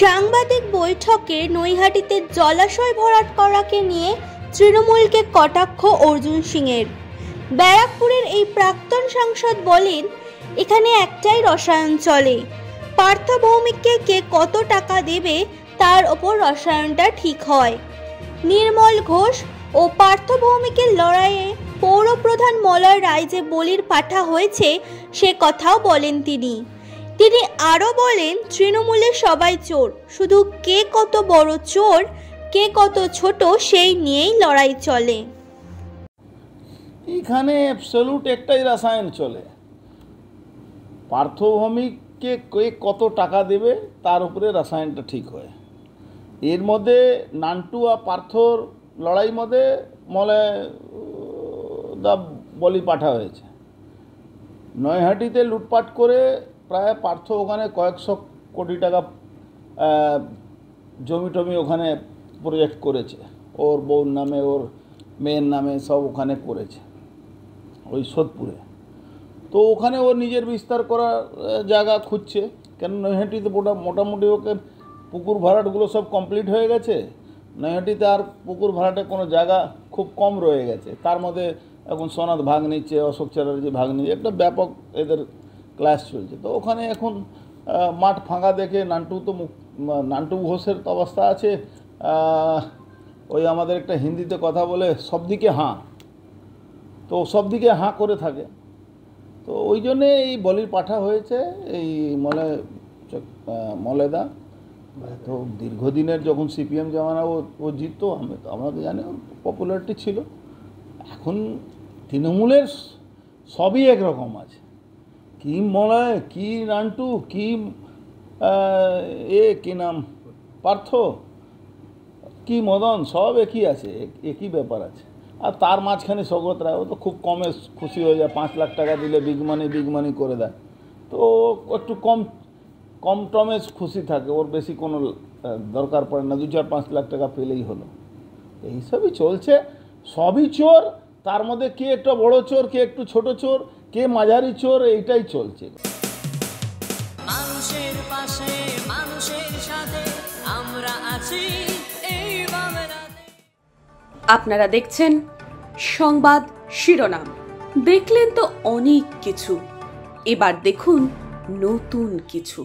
সাংবাদিক বৈঠকে নৈহাটিতে জলাশয় ভরাট করাকে নিয়ে তৃণমূলকে কটাক্ষ অর্জুন সিংয়ের। ব্যারাকপুরের এই প্রাক্তন সাংসদ বলেন, এখানে একটাই রসায়ন চলে, পার্থ ভৌমিককে কে কত টাকা দেবে তার ওপর রসায়নটা ঠিক হয়। নির্মল ঘোষ ও পার্থ ভৌমিকের লড়াইয়ে পৌরপ্রধান মলয় রায় যে বলির পাঠা হয়েছে সে কথাও বলেন তিনি। তিনি আরও বলেন, তৃণমূলে সবাই চোর, শুধু কে কত বড় চোর কে কত ছোট সেই নিয়েই লড়াই চলে। এখানে অ্যাবসলিউট একটাই রসায়ন চলে, পার্থ ভৌমিককে কে কত টাকা দেবে তার উপরে রসায়নটা ঠিক হয়। এর মধ্যে নান্টু আর পার্থর লড়াই মধ্যে মলয় দা বলি পাঠা হয়েছে। নৈহাটিতে লুটপাট করে প্রায় পার্থ ওখানে কয়েকশো কোটি টাকা জমি টমি ওখানে প্রজেক্ট করেছে, ওর বউর নামে ওর মেয়ের নামে সব ওখানে করেছে ওই সোদপুরে। তো ওখানে ও নিজের বিস্তার করার জায়গা খুঁজছে, কেন নৈহাটিতে মোটামুটি ওকে পুকুর ভরাটগুলো সব কমপ্লিট হয়ে গেছে। নৈহাটিতে আর পুকুর ভরাটে কোনো জায়গা খুব কম রয়ে গেছে। তার মধ্যে এখন সোনাদ ভাগ নিচ্ছে, অশোক চ্যাটার্জি ভাগ নিচ্ছে, একটা ব্যাপক এদের ক্লাস চলছে। তো ওখানে এখন মাঠ ফাঁকা দেখে নান্টু ঘোষের তো অবস্থা আছে, ওই আমাদের একটা হিন্দিতে কথা বলে সব দিকে হাঁ, তো সব দিকে হাঁ করে থাকে। তো ওই জন্যে এই বলির পাঠা হয়েছে এই মলয়দা। তো দীর্ঘদিনের যখন সিপিএম জামানা ও জিততো, আমরা তো জানি ওর পপুলারিটি ছিল। এখন তৃণমূলের সবই একরকম আছে, কি মলয়, কি নান্টু, কি কি নাম পার্থ, কি মদন, সব একই আছে, একই ব্যাপার আছে। আর তার মাঝখানে সৌগত রায়, ও তো খুব কমে খুশি হয়ে যায়, 5 লাখ টাকা দিলে বিগ মানি করে দেয়। তো একটু কম টমে খুশি থাকে, ওর বেশি কোনো দরকার পড়ে না, 2-4-5 লাখ টাকা পেলেই হলো। এইসবই চলছে, সবই চোর, তার মধ্যে কে একটা বড় চোর, কে একটু ছোট চোর, কে মাঝারি চোর, এইটাই চলছে। মানুষের পাশে মানুষের সাথে আমরা আছি এই বাংলাতে। আপনারা দেখছেন সংবাদ শিরোনাম। দেখলেন তো অনেক কিছু, এবার দেখুন নতুন কিছু।